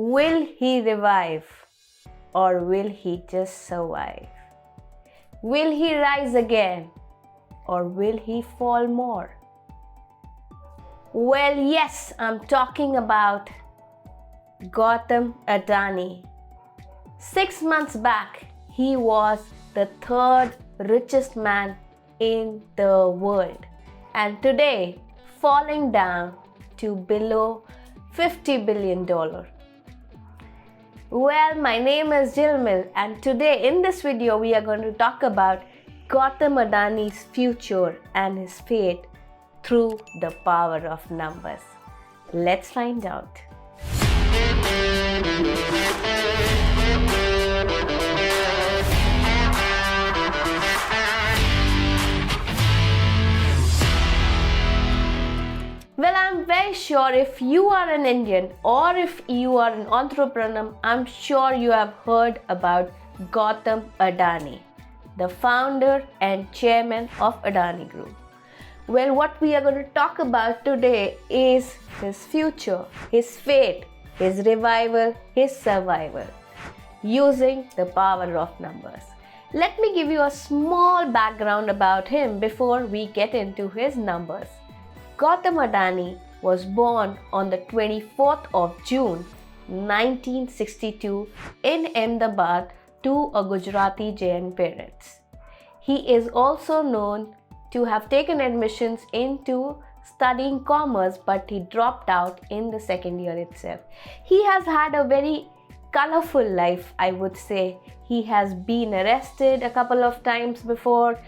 Will he revive or will he just survive? Will he rise again or will he fall more? Well, yes, I'm talking about Gautam Adani. 6 months back, he was the third richest man in the world, and today falling down to below $50 billion. Well, my name is Jhhilmil, and today in this video we are going to talk about Gautam Adani's future and his fate through the power of numbers. Let's find out. Well, I'm very sure if you are an Indian or if you are an entrepreneur, I'm sure you have heard about Gautam Adani, the founder and chairman of Adani Group. Well, what we are going to talk about today is his future, his fate, his revival, his survival, using the power of numbers. Let me give you a small background about him before we get into his numbers. Gautam Adani was born on the 24th of June 1962 in Ahmedabad to a Gujarati Jain parents. He is also known to have taken admissions into studying commerce, but he dropped out in the second year itself. He has had a very colorful life, I would say. He has been arrested a couple of times before.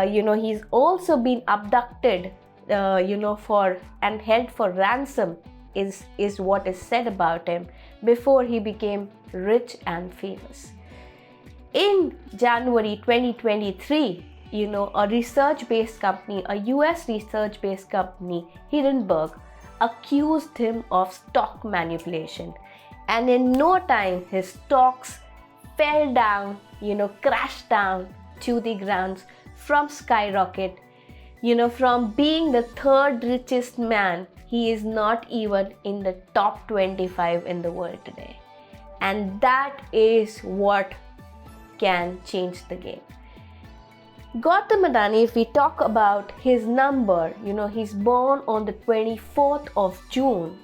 He's also been abducted for and held for ransom is what is said about him before he became rich and famous. In January 2023, a research-based company, a US research-based company, Hindenburg, accused him of stock manipulation. And in no time, his stocks fell down, crashed down to the grounds from skyrocket. From being the third richest man, he is not even in the top 25 in the world today. And that is what can change the game. Gautam Adani, if we talk about his number, he's born on the 24th of June.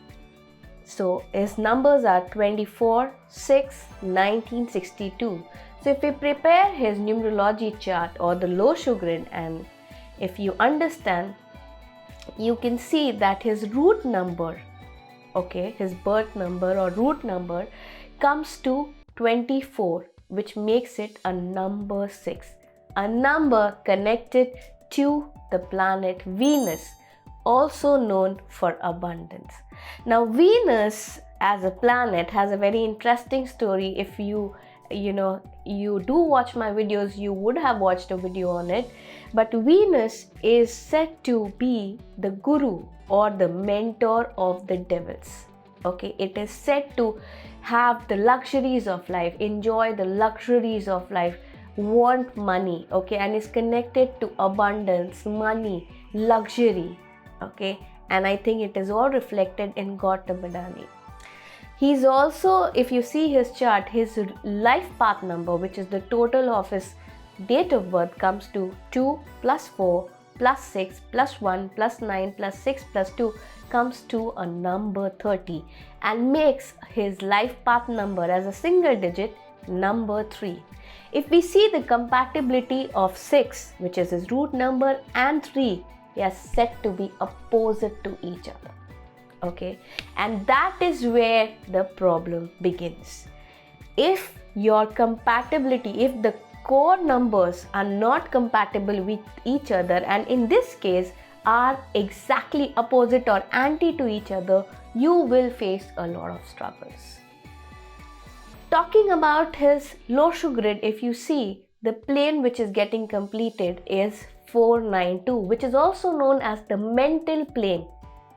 So his numbers are 24, 6, 1962. So if we prepare his numerology chart or the Loshu grid, and if you understand, you can see that his root number, his birth number or root number comes to 24, which makes it a number 6. A number connected to the planet Venus, also known for abundance. Now, Venus as a planet has a very interesting story. If you do watch my videos, you would have watched a video on it. But Venus is said to be the guru or the mentor of the devils. It is said to have the luxuries of life, enjoy the luxuries of life, want money, and is connected to abundance, money, luxury, and I think it is all reflected in Gautam Adani. He's also, if you see his chart, his life path number, which is the total of his date of birth, comes to 2 plus 4 plus 6 plus 1 plus 9 plus 6 plus 2 comes to a number 30 and makes his life path number as a single digit number 3. If we see the compatibility of 6, which is his root number, and 3, they are said to be opposite to each other. And that is where the problem begins. If your compatibility, if the core numbers are not compatible with each other, and in this case are exactly opposite or anti to each other, you will face a lot of struggles. Talking about his Loshu grid, if you see, the plane which is getting completed is 492, which is also known as the mental plane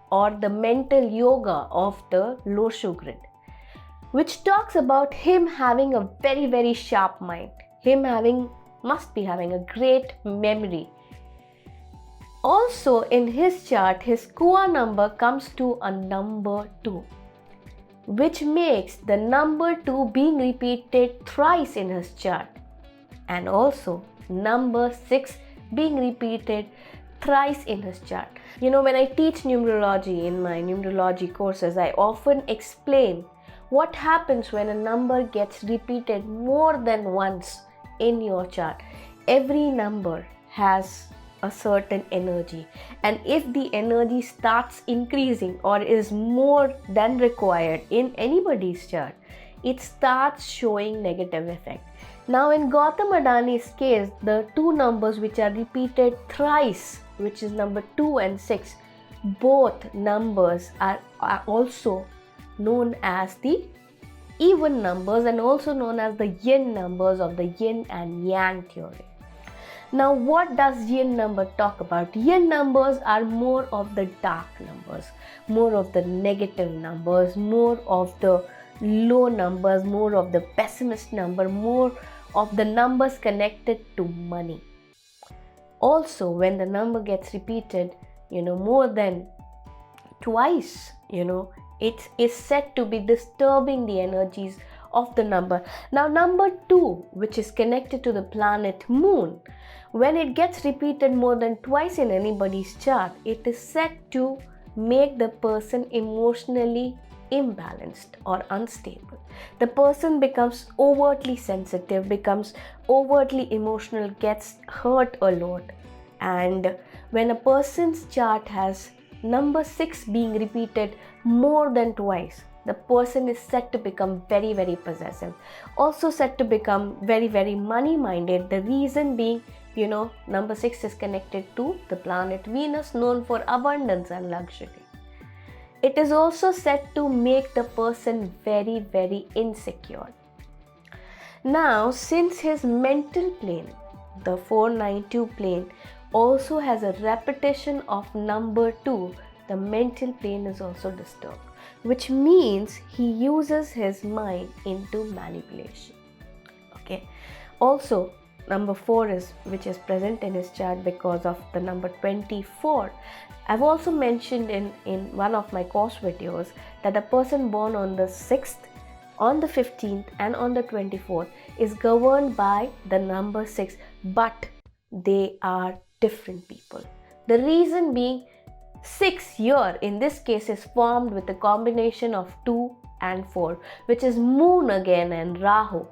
or the mental yoga of the Loshu grid, which talks about him having a very, very sharp mind. Must be having a great memory. Also in his chart, his Kua number comes to a number 2. which makes the number 2 being repeated thrice in his chart, and also number 6 being repeated thrice in his chart. When I teach numerology in my numerology courses, I often explain what happens when a number gets repeated more than once in your chart. Every number has a certain energy, and if the energy starts increasing or is more than required in anybody's chart, it starts showing negative effect. Now in Gautam Adani's case, the two numbers which are repeated thrice, which is number 2 and 6, both numbers are also known as the even numbers and also known as the yin numbers of the yin and yang theory. Now what does yin number talk about? Yin numbers are more of the dark numbers, more of the negative numbers, more of the low numbers, more of the pessimist number, more of the numbers connected to money. Also, when the number gets repeated, more than twice, it is said to be disturbing the energies of the number. Now, number 2, which is connected to the planet Moon, when it gets repeated more than twice in anybody's chart, it is said to make the person emotionally imbalanced or unstable. The person becomes overtly sensitive, becomes overtly emotional, gets hurt a lot. And when a person's chart has number 6 being repeated more than twice, the person is said to become very, very possessive. Also said to become very, very money minded. The reason being, number 6 is connected to the planet Venus, known for abundance and luxury. It is also said to make the person very, very insecure. Now, since his mental plane, the 492 plane, also has a repetition of number 2, the mental plane is also disturbed, which means he uses his mind into manipulation. Okay. Also, number 4 which is present in his chart because of the number 24. I've also mentioned in one of my course videos that a person born on the 6th, on the 15th and on the 24th is governed by the number 6, but they are different people. The reason being, 6 here in this case is formed with a combination of 2 and 4, which is Moon again and Rahu.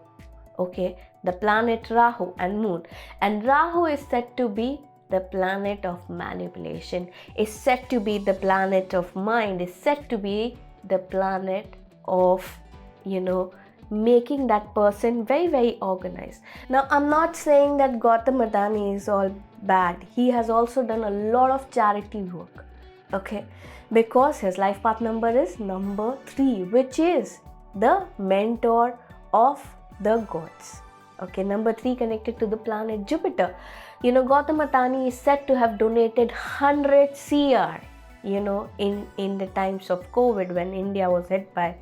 Okay, the planet Rahu and Moon. And Rahu is said to be the planet of manipulation, is said to be the planet of mind, is said to be the planet of, making that person very, very organized. Now, I'm not saying that Gautam Adani is all bad. He has also done a lot of charity work. Okay, because his life path number is number 3, which is the mentor of the gods. Okay, number 3 connected to the planet Jupiter. Gautam Adani is said to have donated 100 CR, in the times of COVID, when India was hit by,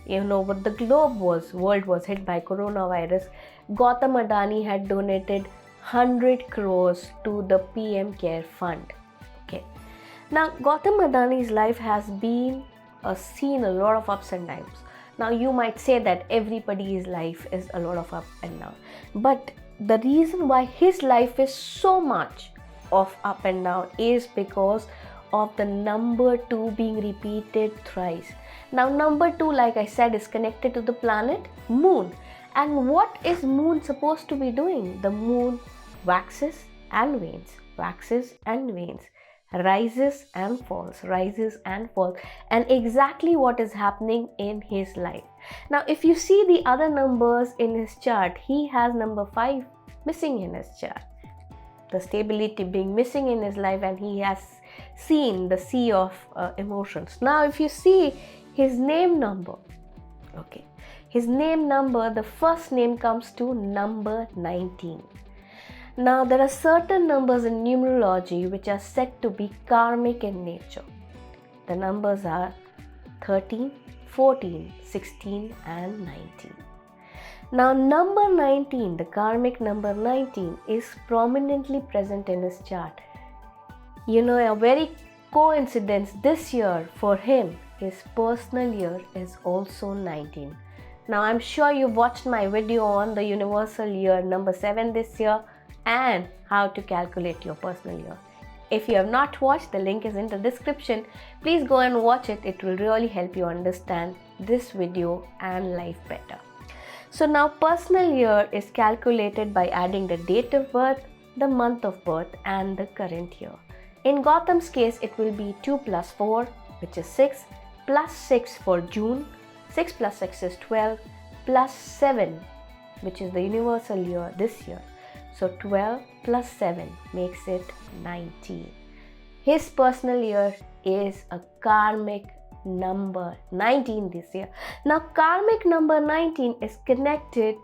what the world was hit by coronavirus. Gautam Adani had donated 100 crores to the PM Care Fund. Okay. Now, Gautam Adani's life has been seen a lot of ups and downs. Now, you might say that everybody's life is a lot of up and down. But the reason why his life is so much of up and down is because of the number 2 being repeated thrice. Now, number 2, like I said, is connected to the planet Moon. And what is Moon supposed to be doing? The Moon waxes and wanes, waxes and wanes, rises and falls, rises and falls, and exactly what is happening in his life. Now, if you see the other numbers in his chart, he has number 5 missing in his chart, the stability being missing in his life, and he has seen the sea of emotions. Now, if you see his name number, okay, his name number, the first name comes to number 19. Now, there are certain numbers in numerology which are said to be karmic in nature. The numbers are 13, 14, 16 and 19. Now, number 19, the karmic number 19, is prominently present in his chart. A very coincidence this year for him, his personal year is also 19. Now I'm sure you watched my video on the universal year number 7 this year and how to calculate your personal year. If you have not watched, the link is in the description. Please go and watch it. It will really help you understand this video and life better. So now personal year is calculated by adding the date of birth, the month of birth and the current year. In Gautam's case, it will be 2 plus 4, which is 6, plus 6 for June. 6 plus 6 is 12, plus 7, which is the universal year this year. So 12 plus 7 makes it 19. His personal year is a karmic number 19 this year. Now karmic number 19 is connected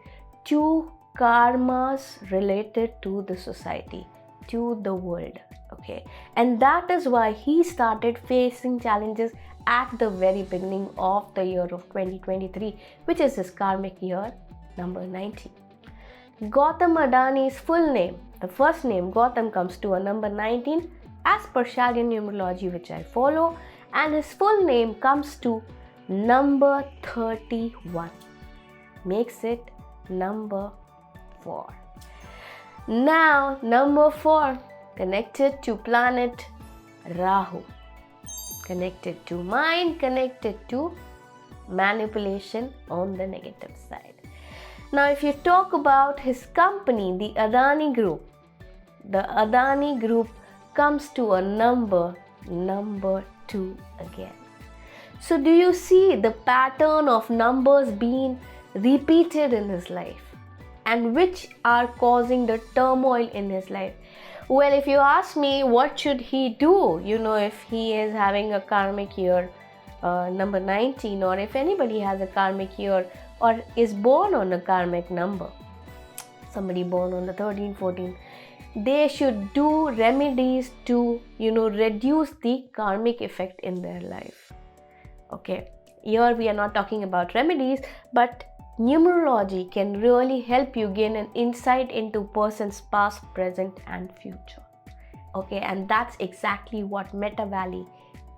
to karmas related to the society, to the world. Okay, and that is why he started facing challenges at the very beginning of the year of 2023, which is his karmic year number 19. Gautam Adani's full name, the first name Gautam, comes to a number 19 as per Shah numerology, which I follow, and his full name comes to number 31, makes it number 4. Now number 4 connected to planet Rahu, connected to mind, connected to manipulation on the negative side. Now if you talk about his company, the Adani Group, the Adani Group comes to a number 2 again. So do you see the pattern of numbers being repeated in his life and which are causing the turmoil in his life? Well, if you ask me, what should he do, if he is having a karmic year number 19, or if anybody has a karmic year or is born on a karmic number, somebody born on the 13, 14, they should do remedies to, reduce the karmic effect in their life. Okay, here we are not talking about remedies, but numerology can really help you gain an insight into person's past, present and future. Okay, and that's exactly what Metavalley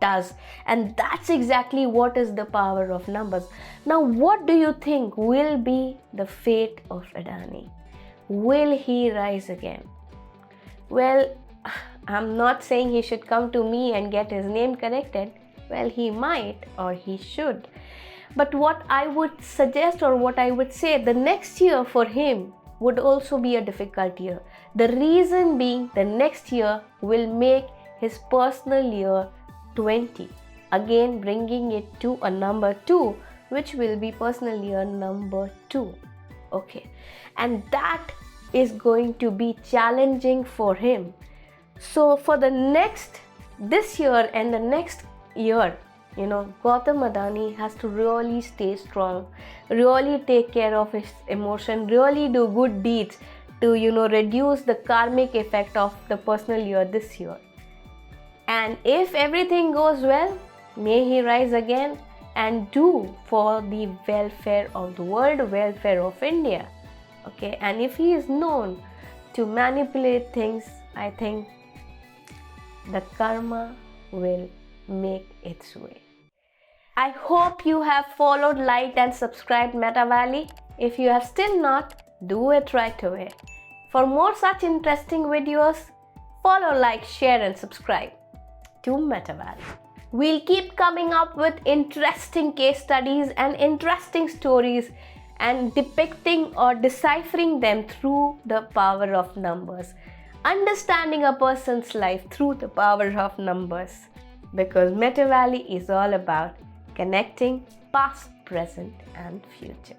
does, and that's exactly what is the power of numbers. Now what do you think will be the fate of Adani? Will he rise again? Well, I'm not saying he should come to me and get his name corrected. Well, he might, or he should. But what I would suggest, or what I would say, the next year for him would also be a difficult year. The reason being, the next year will make his personal year 20, again bringing it to a number 2, which will be personal year number 2. Okay, and that is going to be challenging for him. So for this year and the next year, Gautam Adani has to really stay strong, really take care of his emotion, really do good deeds to, reduce the karmic effect of the personal year this year. And if everything goes well, may he rise again and do for the welfare of the world, welfare of India. Okay, and if he is known to manipulate things, I think the karma will make its way. I hope you have followed, liked and subscribed Metavalley. If you have still not, do it right away. For more such interesting videos, follow, like, share and subscribe to Metavalley. We'll keep coming up with interesting case studies and interesting stories and depicting or deciphering them through the power of numbers. Understanding a person's life through the power of numbers. Because Metavalley is all about connecting past, present and future.